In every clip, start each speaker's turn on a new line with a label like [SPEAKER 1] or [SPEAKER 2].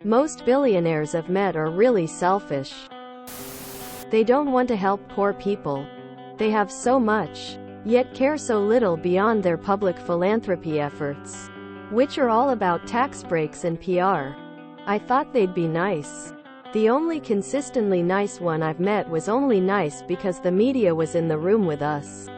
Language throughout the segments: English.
[SPEAKER 1] Most billionaires I've met are really selfish. They don't want to help poor people. They have so much, yet care so little beyond their public philanthropy efforts, which are all about tax breaks and PR. I thought they'd be nice. The only consistently nice one I've met was only nice because the media was in the room with us.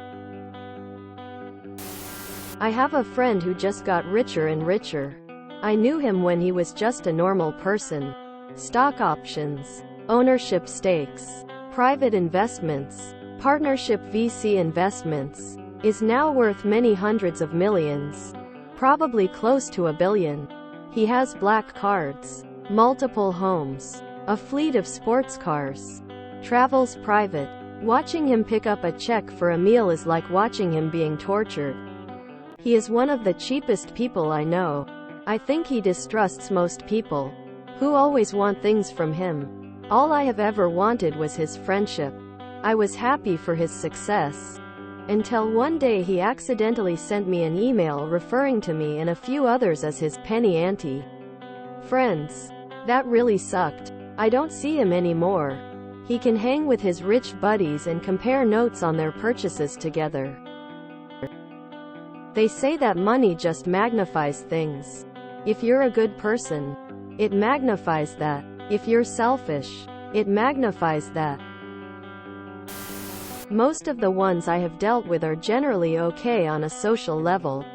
[SPEAKER 1] I have a friend who just got richer and richer. I knew him when he was just a normal person. Stock options, ownership stakes, private investments, partnership VC investments, is now worth many hundreds of millions, probably close to $1 billion. He has black cards, multiple homes, a fleet of sports cars, travels private. Watching him pick up a check for a meal is like watching him being tortured. He is one of the cheapest people I know. I think he distrusts most people, who always want things from him. All I have ever wanted was his friendship. I was happy for his success, until one day he accidentally sent me an email referring to me and a few others as his penny ante friends. That really sucked. I don't see him anymore. He can hang with his rich buddies and compare notes on their purchases together. They say that money just magnifies things. If you're a good person, it magnifies that. If you're selfish, it magnifies that. Most of the ones I have dealt with are generally okay on a social level.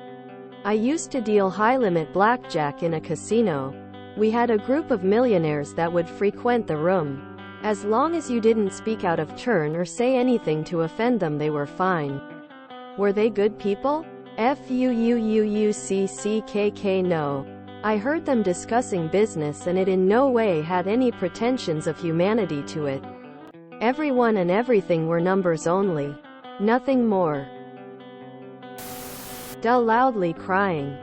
[SPEAKER 1] I used to deal high-limit blackjack in a casino. We had a group of millionaires that would frequent the room. As long as you didn't speak out of turn or say anything to offend them, they were fine. Were they good people? Fuuuucck no. I heard them discussing business and it in no way had any pretensions of humanity to it. Everyone and everything were numbers only. Nothing more. Loudly crying.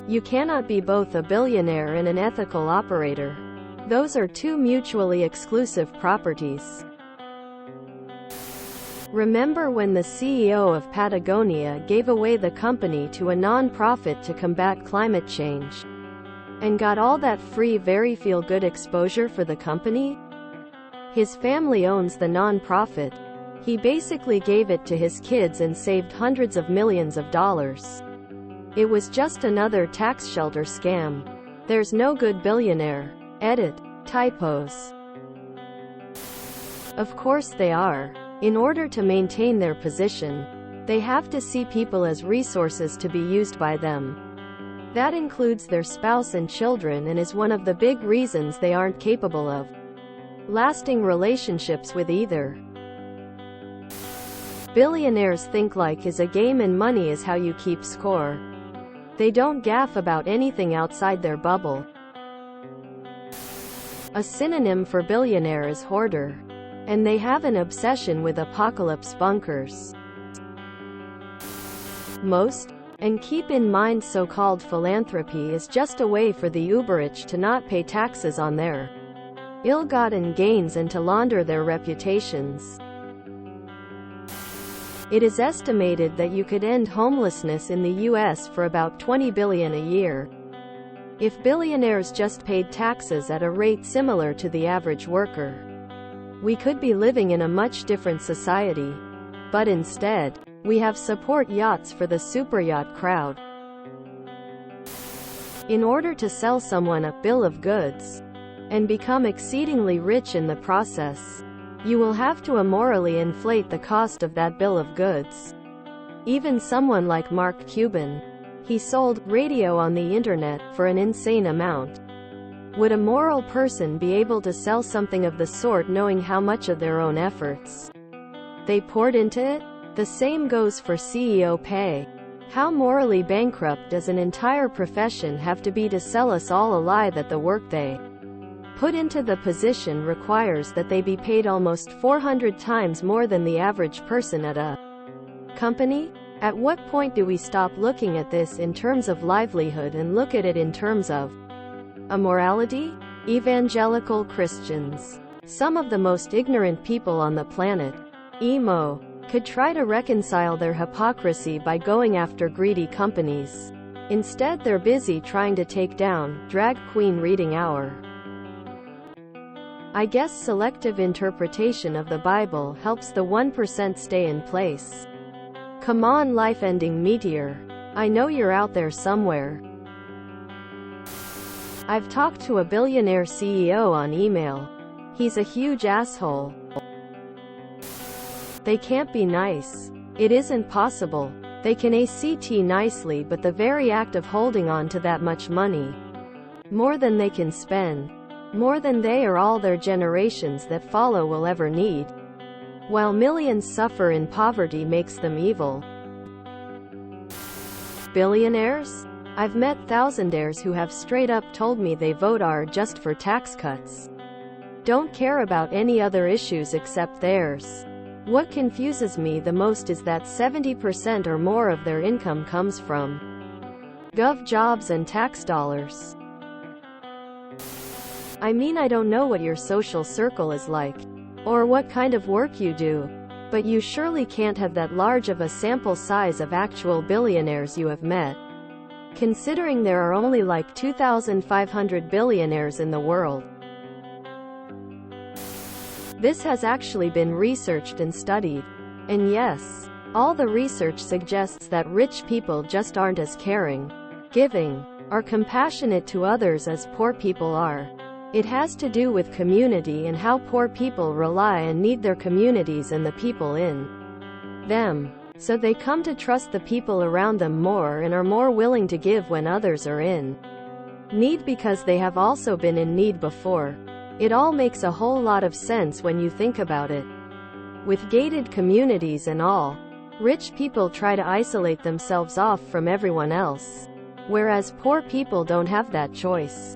[SPEAKER 1] You cannot be both a billionaire and an ethical operator. Those are two mutually exclusive properties. Remember when the CEO of Patagonia gave away the company to a non-profit to combat climate change, and got all that free, very feel-good exposure for the company? His family owns the non-profit. He basically gave it to his kids and saved hundreds of millions of dollars. It was just another tax shelter scam. There's no good billionaire. Edit. Typos. Of course they are. In order to maintain their position, they have to see people as resources to be used by them. That includes their spouse and children, and is one of the big reasons they aren't capable of lasting relationships with either. Billionaires think life is a game and money is how you keep score. They don't gaff about anything outside their bubble. A synonym for billionaire is hoarder. And they have an obsession with apocalypse bunkers. And keep in mind, so-called philanthropy is just a way for the uber-rich to not pay taxes on their ill-gotten gains and to launder their reputations. It is estimated that you could end homelessness in the US for about $20 billion a year, if billionaires just paid taxes at a rate similar to the average worker. We could be living in a much different society. But instead, we have support yachts for the superyacht crowd. In order to sell someone a bill of goods, and become exceedingly rich in the process, you will have to immorally inflate the cost of that bill of goods. Even someone like Mark Cuban, he sold radio on the internet for an insane amount. Would a moral person be able to sell something of the sort knowing how much of their own efforts they poured into it? The same goes for CEO pay. How morally bankrupt does an entire profession have to be to sell us all a lie that the work they put into the position requires that they be paid almost 400 times more than the average person at a company? At what point do we stop looking at this in terms of livelihood and look at it in terms of immorality? Evangelical Christians, some of the most ignorant people on the planet, could try to reconcile their hypocrisy by going after greedy companies. Instead, they're busy trying to take down drag queen reading hour. I guess selective interpretation of the Bible helps the 1% stay in place. Come on, life-ending meteor. I know you're out there somewhere. I've talked to a billionaire CEO on email. He's a huge asshole. They can't be nice. It isn't possible. They can act nicely, but the very act of holding on to that much money, more than they can spend, more than they or all their generations that follow will ever need, while millions suffer in poverty, makes them evil. Billionaires? I've met thousandaires who have straight up told me they vote R just for tax cuts. Don't care about any other issues except theirs. What confuses me the most is that 70% or more of their income comes from gov jobs and tax dollars. I mean, I don't know what your social circle is like, or what kind of work you do, but you surely can't have that large of a sample size of actual billionaires you have met, considering there are only like 2,500 billionaires in the world. This has actually been researched and studied. And yes, all the research suggests that rich people just aren't as caring, giving, or compassionate to others as poor people are. It has to do with community and how poor people rely and need their communities and the people in them. So they come to trust the people around them more and are more willing to give when others are in need because they have also been in need before. It all makes a whole lot of sense when you think about it. With gated communities and all, rich people try to isolate themselves off from everyone else, whereas poor people don't have that choice.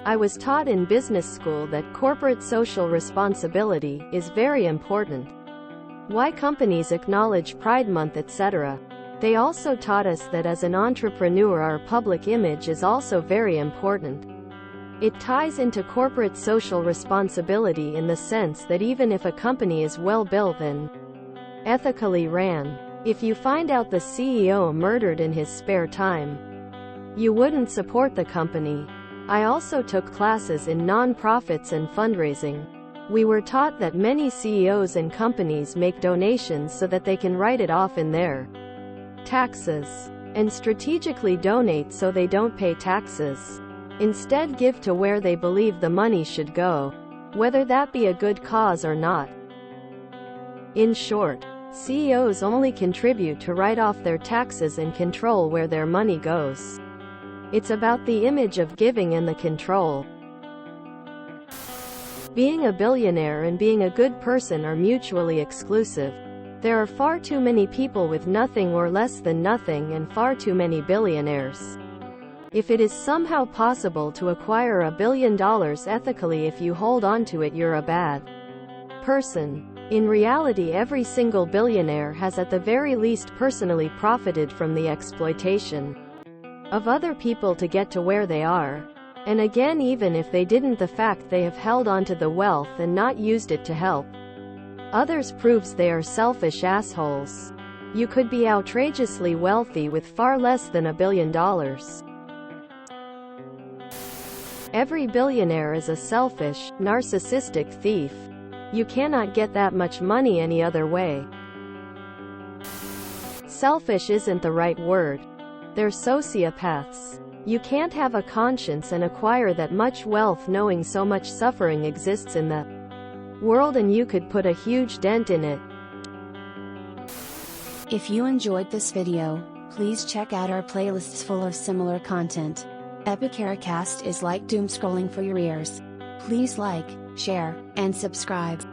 [SPEAKER 1] I was taught in business school that corporate social responsibility is very important. Why companies acknowledge Pride Month, etc. They also taught us that as an entrepreneur, our public image is also very important. It ties into corporate social responsibility in the sense that even if a company is well built and ethically ran, if you find out the CEO murdered in his spare time, you wouldn't support the company. I also took classes in non-profits and fundraising. We were taught that many CEOs and companies make donations so that they can write it off in their taxes, and strategically donate so they don't pay taxes. Instead, give to where they believe the money should go, whether that be a good cause or not. In short, CEOs only contribute to write off their taxes and control where their money goes. It's about the image of giving and the control. Being a billionaire and being a good person are mutually exclusive. There are far too many people with nothing or less than nothing and far too many billionaires. If it is somehow possible to acquire $1 billion ethically, if you hold on to it, you're a bad person. In reality, every single billionaire has at the very least personally profited from the exploitation of other people to get to where they are. And again, even if they didn't, the fact they have held on to the wealth and not used it to help others proves they are selfish assholes. You could be outrageously wealthy with far less than $1 billion. Every billionaire is a selfish, narcissistic thief. You cannot get that much money any other way. Selfish isn't the right word. They're sociopaths. You can't have a conscience and acquire that much wealth knowing so much suffering exists in the world, and you could put a huge dent in it.
[SPEAKER 2] If you enjoyed this video, please check out our playlists full of similar content. Epicaricast is like doom scrolling for your ears. Please like, share, and subscribe.